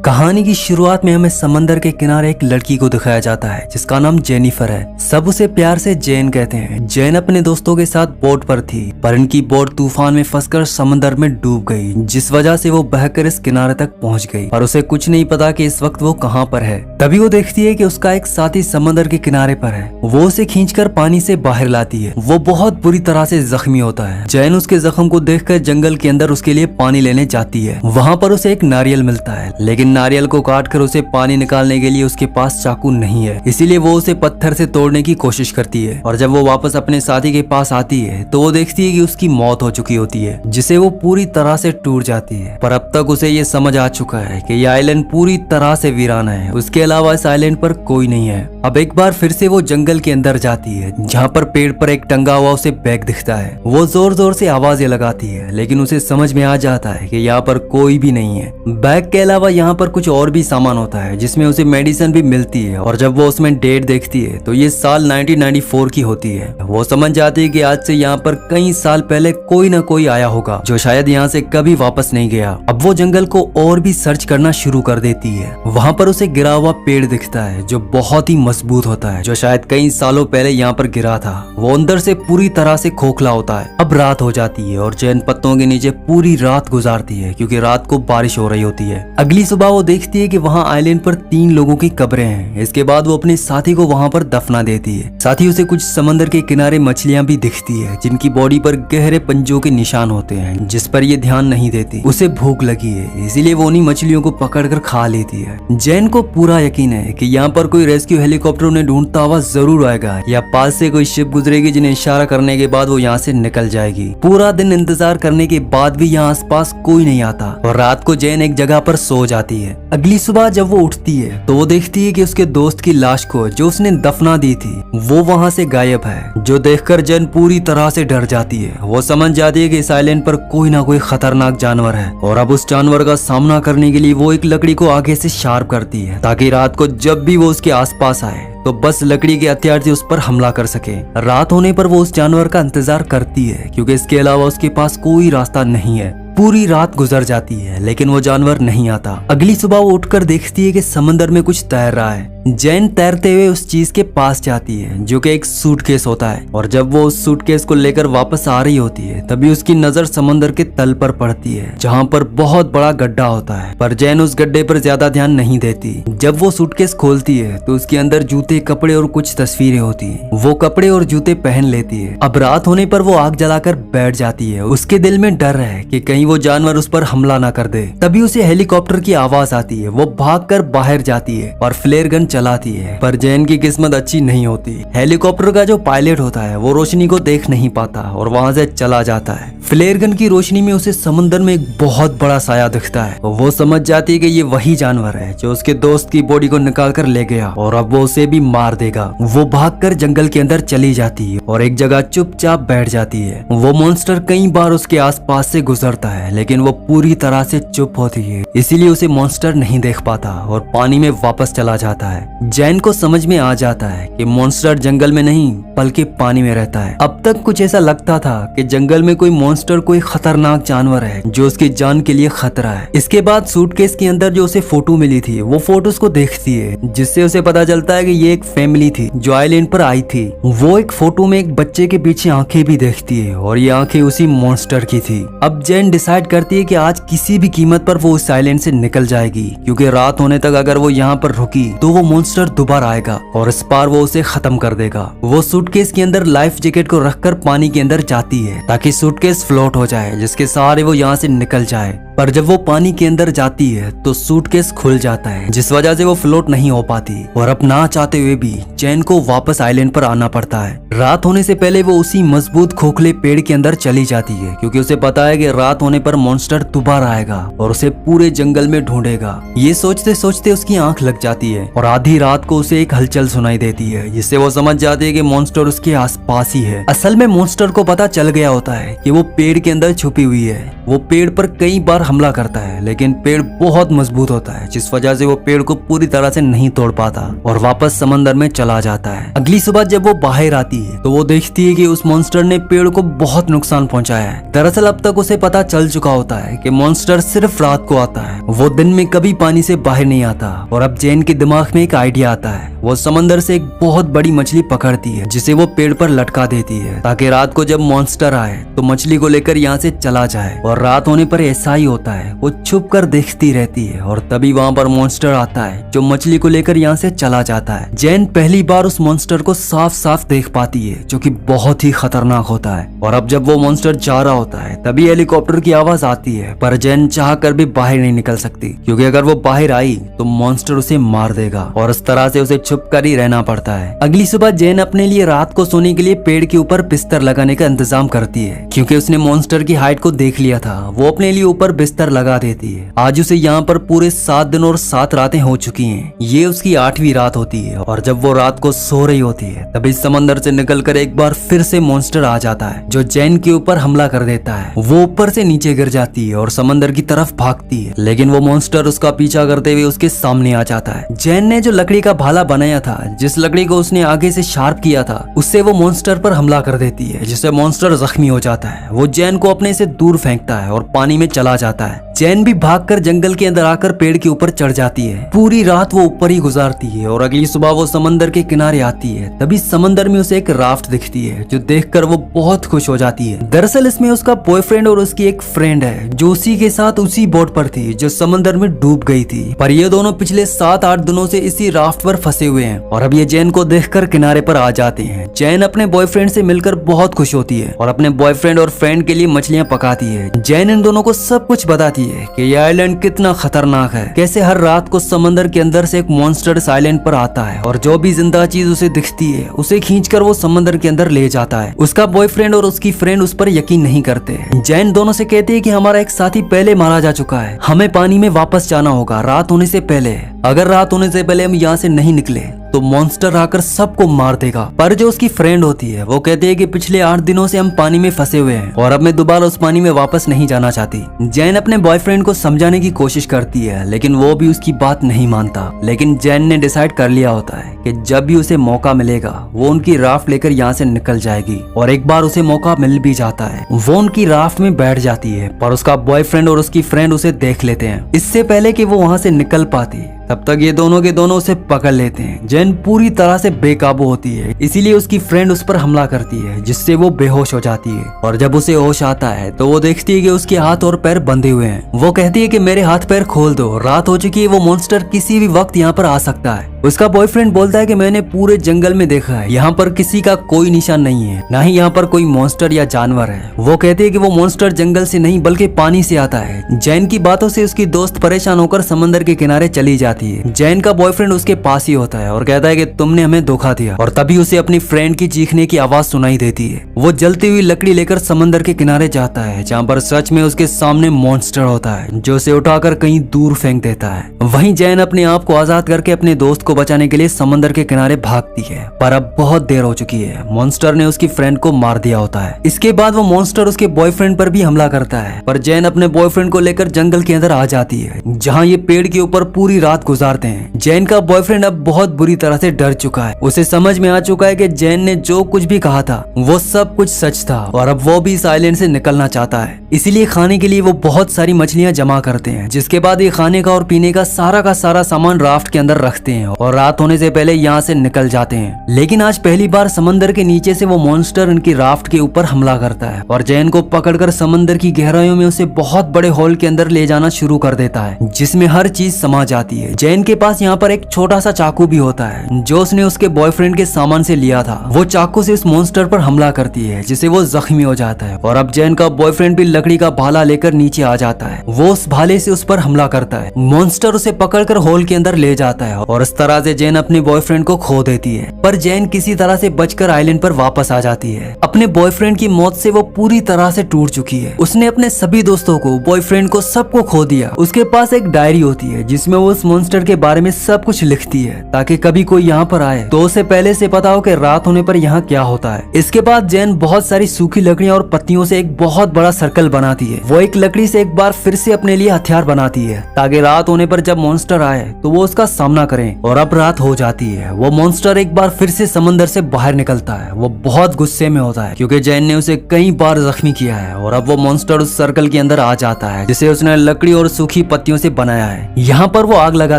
कहानी की शुरुआत में हमें समंदर के किनारे एक लड़की को दिखाया जाता है जिसका नाम जेनिफर है। सब उसे प्यार से जेन कहते हैं। जेन अपने दोस्तों के साथ बोट पर थी, पर इनकी बोट तूफान में फंसकर समंदर में डूब गई, जिस वजह से वो बहकर इस किनारे तक पहुंच गई। पर उसे कुछ नहीं पता कि इस वक्त वो कहां पर है। तभी वो देखती है कि उसका एक साथी समंदर के किनारे पर है। वो उसे खींचकर पानी से बाहर लाती है। वो बहुत बुरी तरह से जख्मी होता है। जैन उसके जख्म को देखकर जंगल के अंदर उसके लिए पानी लेने जाती है। वहाँ पर उसे एक नारियल मिलता है, लेकिन नारियल को काटकर उसे पानी निकालने के लिए उसके पास चाकू नहीं है, इसीलिए वो उसे पत्थर से तोड़ने की कोशिश करती है। और जब वो वापस अपने साथी के पास आती है तो वो देखती है कि उसकी मौत हो चुकी होती है, जिसे वो पूरी तरह से टूट जाती है। पर अब तक उसे ये समझ आ चुका है कि ये आइलैंड पूरी तरह से वीराना है। उसके अलावा इस आइलैंड पर कोई नहीं है। अब एक बार फिर से वो जंगल के अंदर जाती है, जहाँ पर पेड़ पर एक टंगा हुआ उसे बैग दिखता है। वो जोर जोर से आवाजें लगाती है, लेकिन उसे समझ में आ जाता है कि यहाँ पर कोई भी नहीं है। बैग के अलावा यहाँ पर कुछ और भी सामान होता है, जिसमें उसे मेडिसिन भी मिलती है। और जब वो उसमें डेट देखती है तो ये साल 1994 की होती है। वो समझ जाती है कि आज से यहाँ पर कई साल पहले कोई ना कोई आया होगा, जो शायद यहाँ से कभी वापस नहीं गया। अब वो जंगल को और भी सर्च करना शुरू कर देती है। वहाँ पर उसे गिरा हुआ पेड़ दिखता है, जो बहुत ही मजबूत होता है, जो शायद कई सालों पहले यहाँ पर गिरा था। वो अंदर से पूरी तरह से खोखला होता है। अब रात हो जाती है और जैन पत्तों के नीचे पूरी रात गुजारती है, क्योंकि रात को बारिश हो रही होती है। अगली सुबह वो देखती है कि वहाँ आइलैंड पर 3 लोगों की कब्रें हैं। इसके बाद वो अपने साथी को वहाँ पर दफना देती है। साथ ही उसे कुछ समंदर के किनारे मछलियां भी दिखती है, जिनकी बॉडी पर गहरे पंजों के निशान होते हैं, जिस पर ये ध्यान नहीं देती। उसे भूख लगी है, इसीलिए वो उन्हीं मछलियों को पकड़कर खा लेती है। जैन को पूरा यकीन है कि यहाँ पर कोई रेस्क्यू हेलीकॉप्टर उन्हें ढूंढता हुआ जरूर आएगा, या पास से कोई शिप गुजरेगी जिन्हें इशारा करने के बाद वो यहाँ से निकल जाएगी। पूरा दिन इंतजार करने के बाद भी यहाँ आसपास कोई नहीं आता और रात को जैन एक जगह पर सो जाती है। अगली सुबह जब वो उठती है तो वो देखती है कि उसके दोस्त की लाश को, जो उसने दफना दी थी, वो वहाँ से गायब है, जो देखकर जैन पूरी तरह से डर जाती है। वो समझ जाती है कि इस आइलैंड पर कोई ना कोई खतरनाक जानवर है, और अब उस जानवर का सामना करने के लिए वो एक लकड़ी को आगे से शार्प करती है, ताकि रात को जब भी वो उसके आसपास आए तो बस लकड़ी के हथियार से उस पर हमला कर सके। रात होने पर वो उस जानवर का इंतजार करती है, क्योंकि इसके अलावा उसके पास कोई रास्ता नहीं है। पूरी रात गुजर जाती है, लेकिन वो जानवर नहीं आता। अगली सुबह वो उठकर देखती है कि समंदर में कुछ तैर रहा है। जैन तैरते हुए उस चीज के पास जाती है, जो कि एक सूटकेस होता है। और जब वो उस सूटकेस को लेकर वापस आ रही होती है, तभी उसकी नजर समंदर के तल पर पड़ती है, जहाँ पर बहुत बड़ा गड्ढा होता है। पर जैन उस गड्ढे पर ज्यादा ध्यान नहीं देती। जब वो सूटकेस खोलती है तो उसके अंदर जूते, कपड़े और कुछ तस्वीरें होती है। वो कपड़े और जूते पहन लेती है। अब रात होने पर वो आग जलाकर बैठ जाती है। उसके दिल में डर है कि कहीं वो जानवर उस पर हमला ना कर दे। तभी उसे हेलीकॉप्टर की आवाज आती है। वो भागकर बाहर जाती है और फ्लेयर गन चलाती है। पर जैन की किस्मत अच्छी नहीं होती। हेलीकॉप्टर का जो पायलट होता है वो रोशनी को देख नहीं पाता और वहाँ से चला जाता है। फ्लेयर गन की रोशनी में उसे समंदर में एक बहुत बड़ा साया दिखता है। वो समझ जाती है कि ये वही जानवर है जो उसके दोस्त की बॉडी को निकाल कर ले गया, और अब वो उसे भी मार देगा। वो भागकर जंगल के अंदर चली जाती है और एक जगह चुपचाप बैठ जाती है। वो मॉन्स्टर कई बार उसके आसपास से गुजरता है, लेकिन वो पूरी तरह से चुप होती है, इसीलिए उसे मॉन्स्टर नहीं देख पाता और पानी में वापस चला जाता है। जैन को समझ में आ जाता है कि मॉन्स्टर जंगल में नहीं बल्कि पानी में रहता है। अब तक कुछ ऐसा लगता था कि जंगल में कोई मॉन्स्टर, कोई खतरनाक जानवर है जो उसकी जान के लिए खतरा है। इसके बाद सूटकेस के अंदर जो उसे फोटो मिली थी, वो फोटोज को देखती है, जिससे उसे पता चलता है कि ये एक फैमिली थी जो आइलैंड पर आई थी। वो एक फोटो में एक बच्चे के पीछे आंखें भी देखती है, और ये आंखें उसी मॉन्स्टर की थी। अब जैन डिसाइड करती है कि आज किसी भी कीमत पर वो उस आइलैंड से निकल जाएगी, क्योंकि रात होने तक अगर वो यहाँ पर रुकी तो वो मॉन्स्टर दोबारा आएगा और इस बार वो उसे खत्म कर देगा। वो सूटकेस के अंदर लाइफ जैकेट को रखकर पानी के अंदर जाती है, ताकि सूटकेस फ्लोट हो जाए, जिसके सहारे वो यहाँ से निकल जाए। पर जब वो पानी के अंदर जाती है तो सूटकेस खुल जाता है, जिस वजह से वो फ्लोट नहीं हो पाती, और अब ना चाहते हुए भी जैन को वापस आइलैंड पर आना पड़ता है। रात होने से पहले वो उसी मजबूत खोखले पेड़ के अंदर चली जाती है, क्योंकि उसे पता है कि रात होने पर मॉन्स्टर दोबारा आएगा और उसे पूरे जंगल में ढूंढेगा। ये सोचते सोचते उसकी आंख लग जाती है और आधी रात को उसे एक हलचल सुनाई देती है, जिससे वो समझ जाती है कि मॉन्स्टर उसके आसपास ही है। असल में मॉन्स्टर को पता चल गया होता है कि वो पेड़ के अंदर छुपी हुई है। वो पेड़ पर कई बार हमला करता है, लेकिन पेड़ बहुत मजबूत होता है, जिस वजह से वो पेड़ को पूरी तरह से नहीं तोड़ पाता और वापस समंदर में चला जाता है। अगली सुबह जब वो बाहर आती है तो वो देखती है कि उस मॉन्स्टर ने पेड़ को बहुत नुकसान पहुंचाया है। दरअसल अब तक उसे पता चल चुका होता है कि मॉन्स्टर सिर्फ रात को आता है, वो दिन में कभी पानी से बाहर नहीं आता। और अब जेन के दिमाग में एक आइडिया आता है, वो समंदर से एक बहुत बड़ी मछली पकड़ती है, जिसे वो पेड़ पर लटका देती है ताकि रात को जब मॉन्स्टर आए तो मछली को लेकर यहाँ से चला जाए। और रात होने पर ऐसा ही होता है, वो छुप कर देखती रहती है और तभी वहाँ पर मॉन्स्टर आता है जो मछली को लेकर यहाँ से चला जाता है। जेन पहली बार उस मॉन्स्टर को साफ साफ देख पाती है, जो कि बहुत ही खतरनाक होता है। और अब जब वो मॉन्स्टर जा रहा होता है तभी हेलीकॉप्टर की आवाज आती है, पर जेन चाह कर भी बाहर नहीं निकल सकती, क्योंकि अगर वो बाहर आई तो मॉन्स्टर उसे मार देगा और इस तरह से उसे छुप कर ही रहना पड़ता है। अगली सुबह जेन अपने लिए रात को सोने के लिए पेड़ के ऊपर बिस्तर लगाने का इंतजाम करती है, क्योंकि उसने मॉन्स्टर की हाइट को देख लिया था। वो अपने लिए ऊपर बिस्तर लगा देती है। आज उसे यहाँ पर पूरे 7 दिन और 7 रातें हो चुकी हैं। ये उसकी 8वीं रात होती है और जब वो रात को सो रही होती है तभी समंदर से निकलकर एक बार फिर से मॉन्स्टर आ जाता है, जो जेन के ऊपर हमला कर देता है। वो ऊपर से नीचे गिर जाती है और समंदर की तरफ भागती है, लेकिन वो मॉन्स्टर उसका पीछा करते हुए उसके सामने आ जाता है। जेन ने जो लकड़ी का भाला बनाया था, जिस लकड़ी को उसने आगे से शार्प किया था, उससे वो मॉन्स्टर पर हमला कर देती है, जिससे मॉन्स्टर जख्मी हो जाता है। वो जेन को अपने से दूर फेंकता है और पानी में चला जाता है। जेन भी भागकर जंगल के अंदर आकर पेड़ के ऊपर चढ़ जाती है। पूरी रात वो ऊपर ही गुजारती है और अगली सुबह वो समंदर के किनारे आती है। तभी समंदर में उसे एक राफ्ट दिखती है, जो देखकर वो बहुत खुश हो जाती है। दरअसल इसमें उसका बॉयफ्रेंड और उसकी एक फ्रेंड है, जो उसी के साथ उसी बोट पर थी जो समंदर में डूब गई थी। पर ये दोनों पिछले 7-8 दिनों से इसी राफ्ट पर फंसे हुए हैं और अब ये जेन को देखकर किनारे पर आ जाते हैं। जेन अपने बॉयफ्रेंड से मिलकर बहुत खुश होती है और अपने बॉयफ्रेंड और फ्रेंड के लिए मछलियां पकाती है। जेन इन दोनों को सब कुछ बताती है कि ये आइलैंड कितना खतरनाक है, कैसे हर रात को समंदर के अंदर से एक मॉन्स्टर इस आइलैंड पर आता है और जो भी जिंदा चीज उसे दिखती है उसे खींचकर वो समंदर के अंदर ले जाता है। उसका बॉयफ्रेंड और उसकी फ्रेंड उस पर यकीन नहीं करते। जैन दोनों से कहती है कि हमारा एक साथी पहले मारा जा चुका है, हमें पानी में वापस जाना होगा रात होने से पहले। अगर रात होने से पहले हम यहाँ से नहीं निकले तो मॉन्स्टर आकर सबको मार देगा। पर जो उसकी फ्रेंड होती है वो कहती है कि पिछले 8 दिनों से हम पानी में फंसे हुए हैं और अब मैं दोबारा उस पानी में वापस नहीं जाना चाहती। जैन अपने बॉयफ्रेंड को समझाने की कोशिश करती है, लेकिन वो भी उसकी बात नहीं मानता। लेकिन जैन ने डिसाइड कर लिया होता है कि जब भी उसे मौका मिलेगा वो उनकी राफ्ट लेकर यहाँ से निकल जाएगी। और एक बार उसे मौका मिल भी जाता है, वो उनकी राफ्ट में बैठ जाती है, पर उसका बॉयफ्रेंड और उसकी फ्रेंड उसे देख लेते हैं। इससे पहले कि वो वहाँ से निकल पाती तब तक ये दोनों के दोनों उसे पकड़ लेते हैं। जैन पूरी तरह से बेकाबू होती है, इसीलिए उसकी फ्रेंड उस पर हमला करती है, जिससे वो बेहोश हो जाती है। और जब उसे होश आता है तो वो देखती है कि उसके हाथ और पैर बंधे हुए हैं। वो कहती है कि मेरे हाथ पैर खोल दो, रात हो चुकी है, वो मॉन्स्टर किसी भी वक्त यहाँ पर आ सकता है। उसका बॉयफ्रेंड बोलता है कि मैंने पूरे जंगल में देखा है, यहाँ पर किसी का कोई निशान नहीं है, ना ही यहाँ पर कोई मॉन्स्टर या जानवर है। वो कहती है कि वो मॉन्स्टर जंगल से नहीं बल्कि पानी से आता है। जैन की बातों से उसकी दोस्त परेशान होकर समंदर के किनारे चली जाती है। जैन का बॉयफ्रेंड उसके पास ही होता है और कहता है कि तुमने हमें धोखा दिया। और तभी उसे अपनी फ्रेंड की चीखने की आवाज सुनाई देती है। वो जलती हुई लकड़ी लेकर समंदर के किनारे जाता है, जहाँ पर सच में उसके सामने मॉन्स्टर होता है, जो उसे उठाकर कहीं दूर फेंक देता है। वहीं जैन अपने आप को आजाद करके अपने दोस्त को बचाने के लिए समंदर के किनारे भागती है, पर अब बहुत देर हो चुकी है। मॉन्स्टर ने उसकी फ्रेंड को मार दिया होता है। इसके बाद वो मॉन्स्टर उसके बॉयफ्रेंड पर भी हमला करता है, पर जैन अपने बॉयफ्रेंड को लेकर जंगल के अंदर आ जाती है, जहाँ ये पेड़ के ऊपर पूरी रात गुजारते हैं। जैन का बॉयफ्रेंड अब बहुत बुरी तरह से डर चुका है। उसे समझ में आ चुका है कि जैन ने जो कुछ भी कहा था वो सब कुछ सच था और अब वो भी इस आइलैंड से निकलना चाहता है। इसीलिए खाने के लिए वो बहुत सारी मछलियां जमा करते हैं, जिसके बाद ये खाने का और पीने का सारा सामान राफ्ट के अंदर रखते हैं और रात होने से पहले यहाँ से निकल जाते हैं। लेकिन आज पहली बार समंदर के नीचे से वो मॉन्स्टर उनकी राफ्ट के ऊपर हमला करता है और जैन को पकड़कर समंदर की गहराइयों में उसे बहुत बड़े होल के अंदर ले जाना शुरू कर देता है, जिसमें हर चीज समा जाती है। जैन के पास यहाँ पर एक छोटा सा चाकू भी होता है, जो उसने उसके बॉयफ्रेंड के सामान से लिया था। वो चाकू से उस मॉन्स्टर पर हमला करती है, जिससे वो जख्मी हो जाता है। और अब जैन का बॉयफ्रेंड भी लकड़ी का भाला लेकर नीचे आ जाता है। वो उस भाले से उस पर हमला करता है। मॉन्स्टर उसे पकड़कर होल के अंदर ले जाता है और इस तरह तरह से जैन अपने बॉयफ्रेंड को खो देती है, पर जैन किसी तरह से बचकर आइलैंड पर वापस आ जाती है। अपने बॉयफ्रेंड की मौत से वो पूरी तरह से टूट चुकी है। उसने अपने सभी दोस्तों को, बॉयफ्रेंड को, सबको खो दिया। उसके पास एक डायरी होती है जिसमें वो उस मॉन्स्टर के बारे में सब कुछ लिखती है, ताकि कभी कोई यहाँ पर आए तो उसे पहले से पता हो कि रात होने पर यहाँ क्या होता है। इसके बाद जैन बहुत सारी सूखी लकड़ियां और पत्तियों से एक बहुत बड़ा सर्कल बनाती है। वो एक लकड़ी से एक बार फिर से अपने लिए हथियार बनाती है, ताकि रात होने पर जब मॉन्स्टर आए तो वो उसका सामना करें। और अब रात हो जाती है। वो मॉन्स्टर एक बार फिर से समंदर से बाहर निकलता है। वो बहुत गुस्से में होता है क्योंकि जैन ने उसे कई बार जख्मी किया है, और अब वो मॉन्स्टर उस सर्कल के अंदर आ जाता है जिसे उसने लकड़ी और सूखी पत्तियों से बनाया है। यहाँ पर वो आग लगा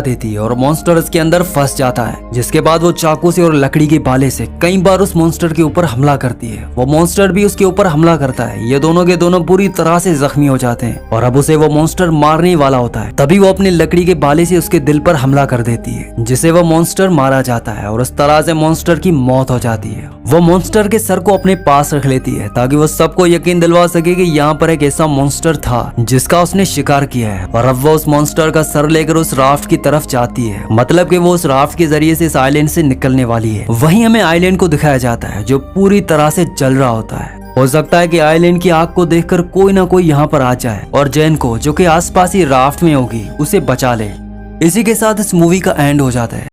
देती है और मॉन्स्टर उसके अंदर फंस जाता है, जिसके बाद वो चाकू से और लकड़ी के बाले से कई बार उस मॉन्स्टर के ऊपर हमला करती है। वो मॉन्स्टर भी उसके ऊपर हमला करता है। ये दोनों के दोनों पूरी तरह से जख्मी हो जाते हैं और अब उसे वो मॉन्स्टर मारने वाला होता है। तभी वो अपनी लकड़ी के बाले से उसके दिल पर हमला कर देती है, जिसे वो मॉन्स्टर मारा जाता है और उस तरह से मॉन्स्टर की मौत हो जाती है। वो मॉन्स्टर के सर को अपने पास रख लेती है ताकि वो सबको यकीन दिलवा सके कि यहाँ पर एक ऐसा मॉन्स्टर था जिसका उसने शिकार किया है। और अब वो उस मॉन्स्टर का सर लेकर उस राफ्ट की तरफ जाती है, मतलब कि वो उस राफ्ट के जरिए से इस आइलैंड से निकलने वाली है। वहीं हमें आइलैंड को दिखाया जाता है जो पूरी तरह से जल रहा होता है। हो सकता है कि आइलैंड की आग को देखकर कोई ना कोई यहाँ पर आ जाए और जैन को, जो कि आसपास ही राफ्ट में होगी, उसे बचा ले। इसी के साथ इस मूवी का एंड हो जाता है।